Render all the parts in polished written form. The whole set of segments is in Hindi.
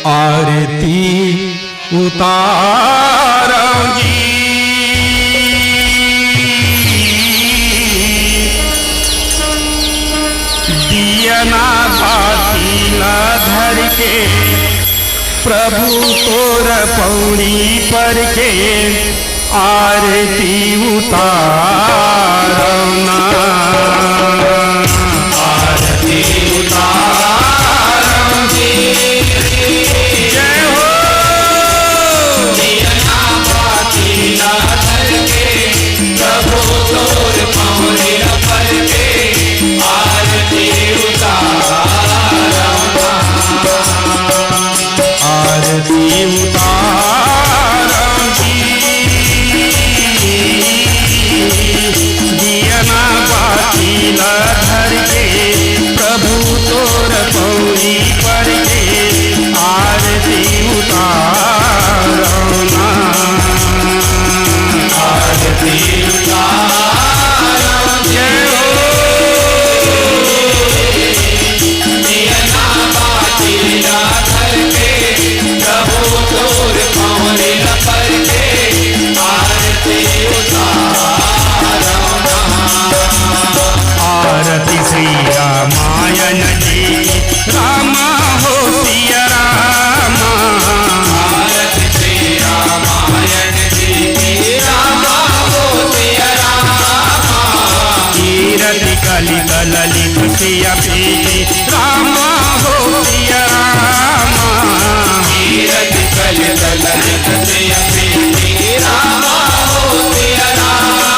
आरती उतारूंगी दियना बातीला धर के प्रभु तोर पौड़ी पर के आरती उतारना आरती उतारूंगी जय हो दियना बातीला धर के प्रभु तोर पौड़ी पर के आरती उतारना आरती उतारूंगी दियना बातीला धर के प्रभु तोर पौड़ी पर के आरती उतारना आरती उतारूंगी जय हो दियना बातीला धर के प्रभु तोर पौड़ी पर के आरती उतारना आरती श्री रामायण जी रामा हो सिया रामा आरती श्री रामायण जी रामा हो सिया रामा कीरति कलित ललित सिया पीति रामा हो सिया रामा कीरति कलित ललित सिया पीति रामा हो सिया रामा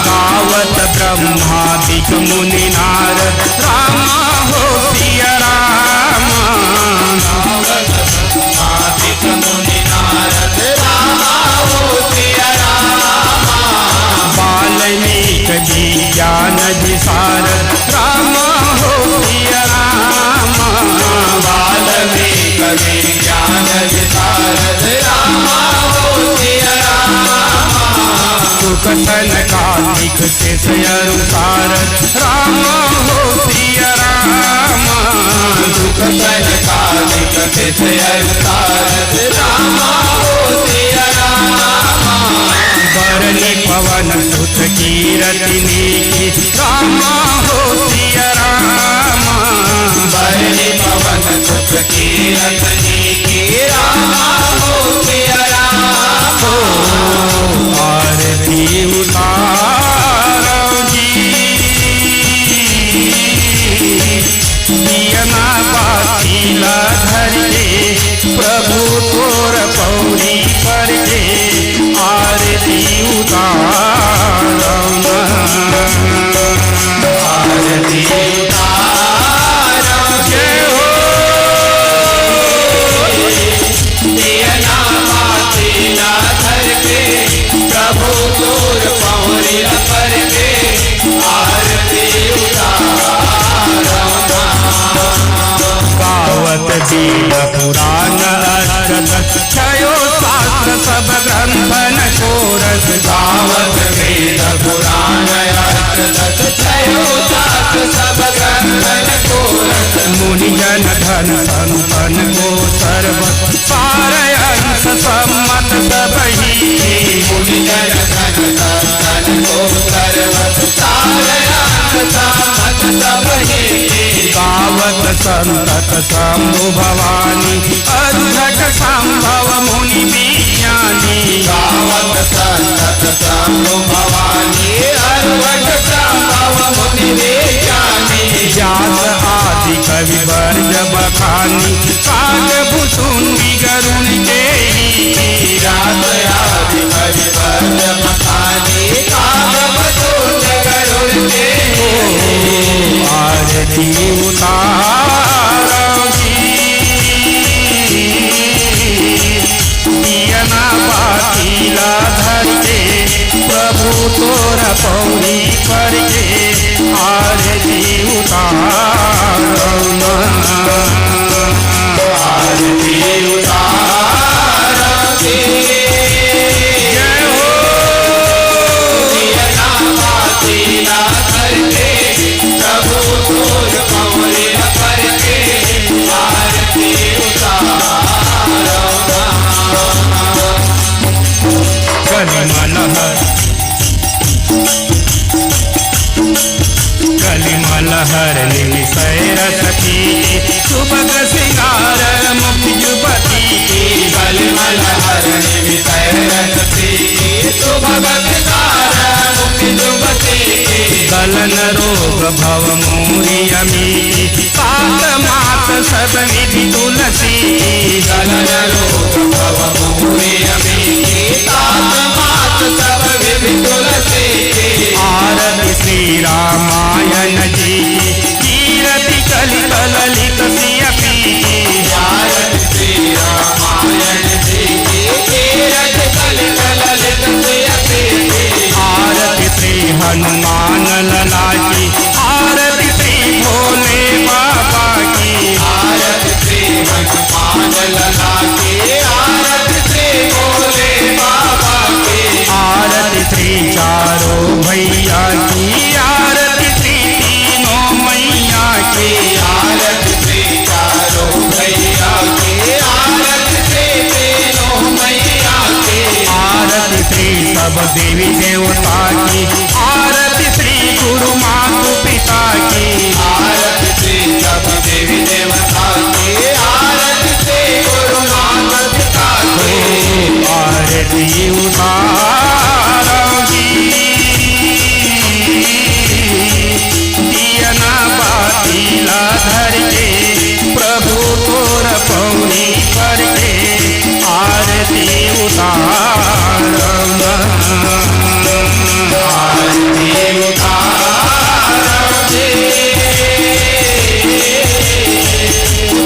गावत ब्रह्मादिक मुनि नारद रामा हो सिया रामा गावत ब्रह्मादिक मुनि नारद रामा हो सिया रामा वाल्मीकि जी ज्ञान विशारद रामा हो सिया रामा वाल्मीकि जी ज्ञान विशारद रामा हो सिया रामा सुकथन कार्तिक शेष अनुसार रामा हो सिया रामा सुकथन कार्तिक शेष अनुसार रामा हो सिया रामा बरनी पवन सुत कीरति नीति रामा हो सिया रामा बरनी पवन सुत कीरति नीति रामा हो सिया रामा आरती उतारूंगी दियना बातीला धर के प्रभु तोर पौड़ी पर के आरती उतारना आरती उतारूंगी जय हो दियना बातीला धर के प्रभु तोर पौड़ी पर के आरती उतारना गावत वेद पुराण अष्टदश छयो शास्त्र सब ग्रंथन कोरस गावत वेद पुराण अष्टदश छयो शास्त्र सब ग्रंथन कोरस मुनि जन धन संतन को सर्व सारे अंश सम्मत सबही मुनि जन धन संतन को सर्व सारे अंश सम्मत सबही गावत संतत शंभु भवानी अद्भुत संभव मुनि विज्ञानी गावत संतत शंभु भवानी अद्भुत संभव मुनि विज्ञानी व्यास आदि कवि वर्ज बखानी काग भुसुंडी गरुण देहि व्यास आदि कवि वर्ज बखानी काग भुसुंडी गरुण देहि आरती उतारूंगी दियना बातीला धर के प्रभु तोर पौड़ी पर के आरती उतारना आरती उतारूंगी जय हो दियना बातीला धर के प्रभु तोर पौड़ी सुभग सिंगार मुख युवती की कलिमल हरण विषय रचती सुभग सिंगार मुख युवती की दलन रोग भव मूरी अमी कात मात सब विधि तुलसी दलन रोग भव मूरी अमी तात मात सब विधि तुलसी आरती श्री रामायण जी कीरति कलित ललित सियपी आरती श्री रामायण जी की कीरति कलित ललित सियपी आरती श्री हनुमान लला की आरती श्री भोले बाबा की आरती श्री हनुमान लला की आरती श्री भोले बाबा की आरती श्री चारों भैया की आरती श्री तीनों मैया की आरती श्री चारों भैया की आरती श्री तीनों मैया की आरती श्री सब देवी देवता की आरती श्री गुरु मातु पिता की आरती श्री सब देवी देवता की आरती श्री गुरु माता पिता की आरती उतारोगी दियना बातीला धर के प्रभु तोर पौनी पर के आरती उतारना आरती उतारोगे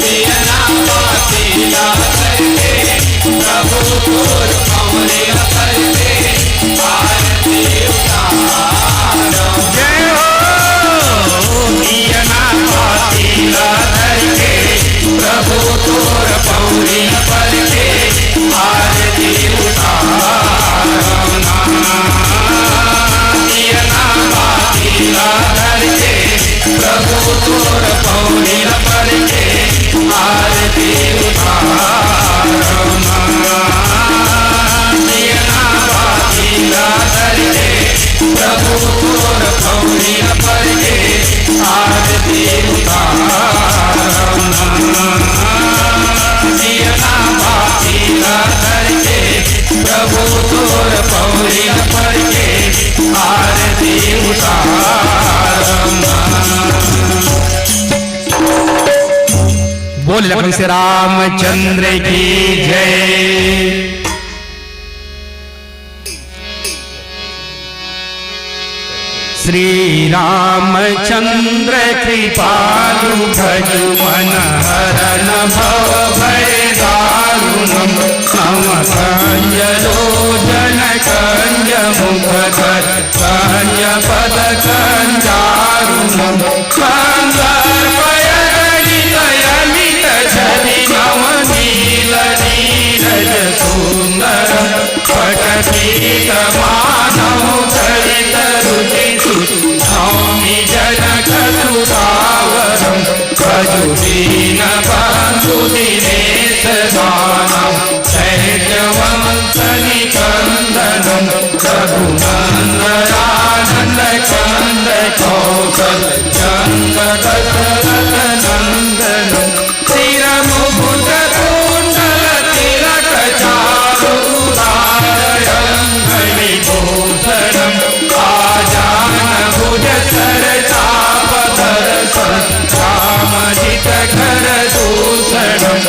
दियना बातीला करके प्रभु तोर पौने करके आरती उतारो जय हो दियना बातीला धर के प्रभु तोर पौनी पर के आरती उतारना दियना बातीला धर के प्रभु तोर पौनी पर के आरती उतारना दियना बातीला धर के प्रभु तोर पौनी पर के आरती उतारना दियना बातीला धर के प्रभु तोर पौनी पर के आरती उतारना। बोल लखन से रामचंद्र की जय। श्री रामचंद्र कृपालु भजु मन हरन भव भय दारुणम नम कंजलोचन कंज मुखधर कंज पद कंजारुणम कंदर्पयनित यमित झरि नव नील नीरज सुंदर पटपीत मानव चरित रुचि नौमि जनक सुधावरम भजु दीन बंधु दिनेश दानम चैत्यवंश निकंदनम रघुनंदनानंद कंद कौशल चंद दशरथ नंदनम स्थिर मुकुट कुंडल तिलक चारु उदारयंघ्रि भूषणम आजान भुज सर चापधर रामजित कर दूषणम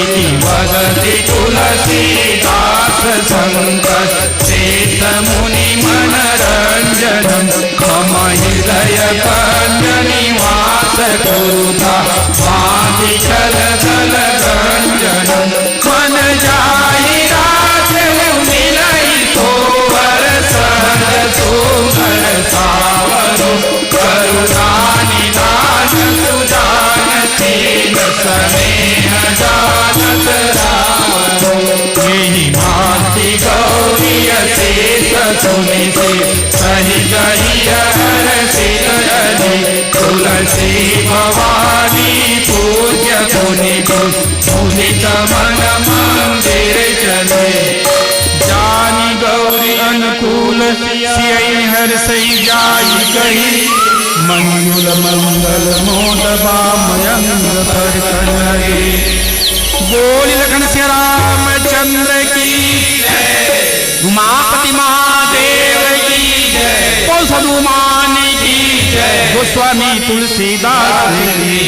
इति वदति तुलसीदास संतत शेष मुनि मनरंजनम मम हृदय कंज निवास कुरुता माधि जल जल गंजनम मन जाई राज मिलई तोवर सहज सुंदर सावरो करुणा निदान सुजान शील स्नेह जानत रावरो यही भांति गौरी शेष सुनि से सहित हर सिरनि तुलसी भवानी पूज्य मुनि मुनित मन मंदिर चले जानी गौरी अनुकूल सियई हर सही जाई कही मंगल मंगल मोद बामयंग पर गोस्वामी तुलसीदास की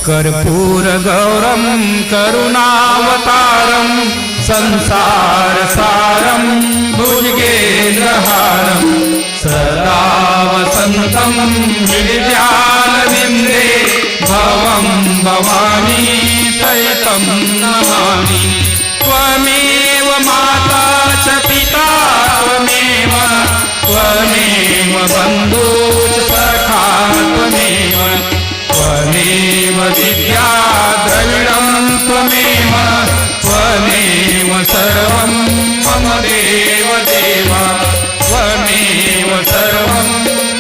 कर्पूर गौरम करुणावतारम संसार सारम भुजगेन्द्रहारम सदा वसंतम हृदयारविंदे भवम भवानी सहितं नमामि। त्वमेव माता च पिता त्वमेव बन्धु च सखा त्वमेव विद्या द्रविणं त्वमेव सर्वं मम देव देव त्वमेव सर्वं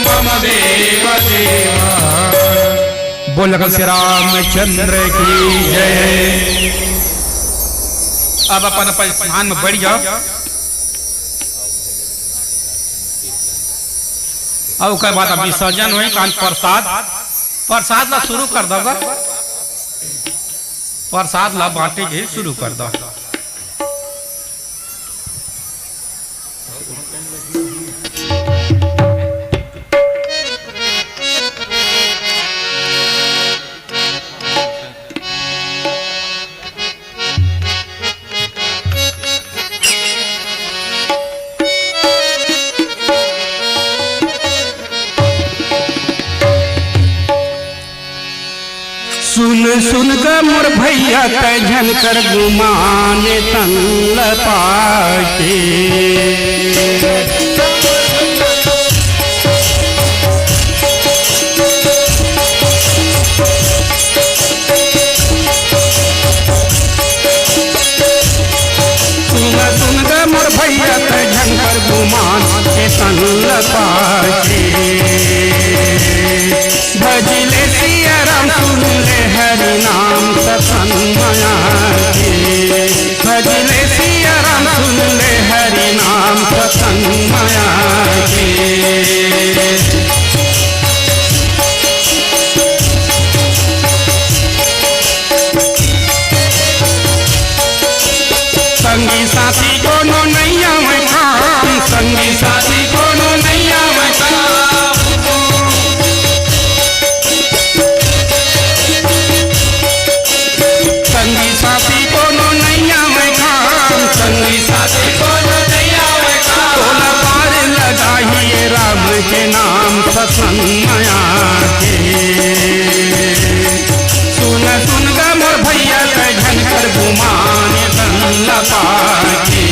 मम देव देव। बोल श्री रामचंद्र की जय। अब अपन स्थान में बढ़ जाओ। अब उसके बाद विसर्जन हुई कान प्रसाद ला शुरू कर दो। प्रसाद ला बांटे के शुरू कर दो। सुन ग मोर भैया तैझन कर गुमाने तन लपाके। सुन ग मोर भैया तैझन कर गुमाने तन लपाके। भजले सिया राम सुन ले हरि नाम सतन माया के। भजले सिया राम सुन ले हरि नाम सतन माया के। संगी साथी कोनो नैया में काम, संगी साथी कोनो नैया में काम। संगी साथी कोनो नैया में काम, संगी साथी कोनो नैया में काम। तोला पार लगाइए राम के नाम सत्संग माया के। सुन ग मोर भैया तैझन कर गुमाने तन लपाके।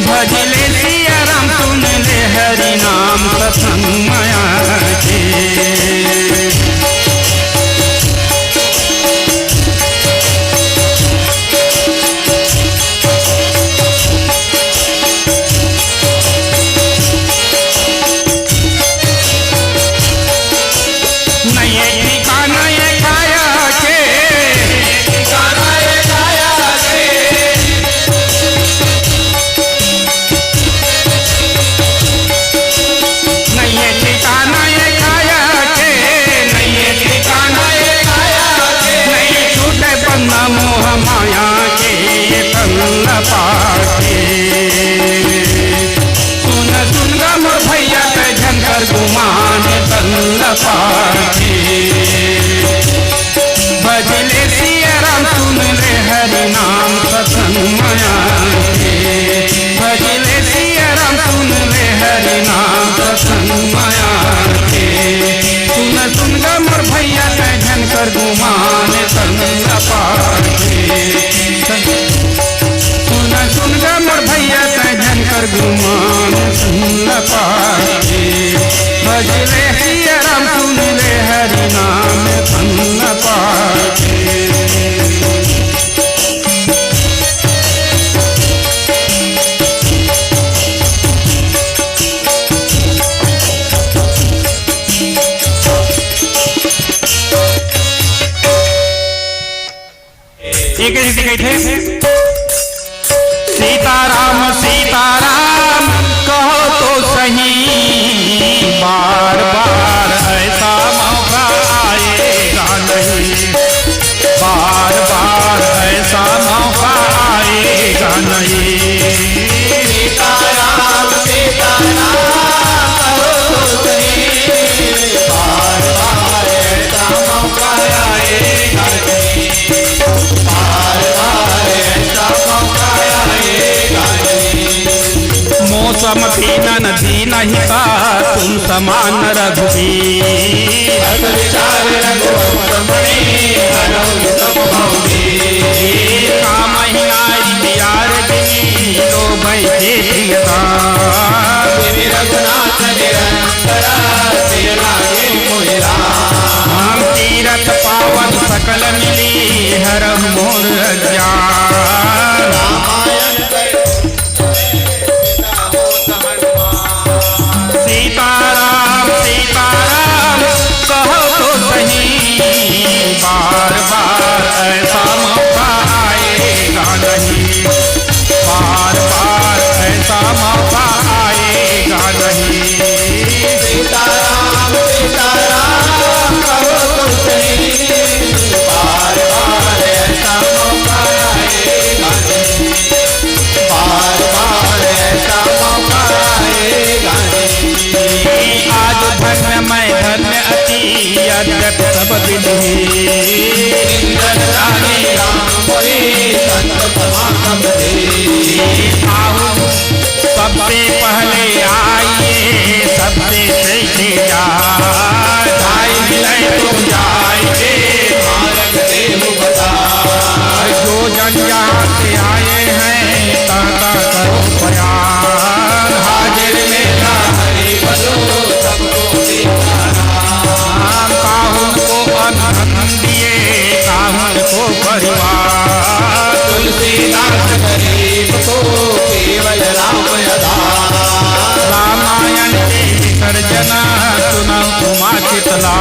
भजले सिया राम सुन ले हरि नाम सत्संग माया के। माया के तन लपाके। सुन ग मोर भैया तैझन कर गुमाने तन लपाके। भजले सिया राम सुन ले हरि नाम सत्संग माया के। भजले सिया राम सुन ले हरि नाम सत्संग माया के। सुन ग मोर भैया तैझन कर गुमाने तन लपाके। सुन ग मोर भैया तैझन कर गुमाने तन लपाके। भजले सिया राम सुन ले हरि नाम तन लपाके। एक थे सीताराम सीताराम कहो तो सही, बार बार ऐसा मौका आएगा नहीं। बार बार ऐसा मौका आएगा नहीं। सीताराम सीताराम तुम दीनन दीन हिता तुम समान रघुबीर अस विचार रघुवर मणि हरऊ सब भौजीर काम नारी प्यार दिनी लो भई श्री रघुनाथ निरंतर सिर लागे मोहि राम हम तीरथ पावन सकल मिली हर मोर अज्ञान रामायण सीताराम सीताराम कहो तो सही बार बार ऐसा मौका आएगा नहीं बार बार ऐसा मौका आएगा नहीं सीताराम सीताराम कहो तो सही बार बार ऐसा मौका आएगा नहीं बार बार ऐसा मौका आएगा नहीं आज धन्य मैं धन्य अति अद्यप सब विधि इंद्र जाने राम मोहि संत समागम दे आहू सबसे पहले आइए सबसे पहले जाए मिले तो जाएंगे मार्ग देव बता जो जन यहाँ से आए हैं ताता करो प्रयास हाजिर मेरा हरि बलो सबको राम काहुन को अनधन दिए काहुन को परिवार तुलसीदास गरीब को केवल राम आधार रामायण के विसर्जन सुनो तुमा चितला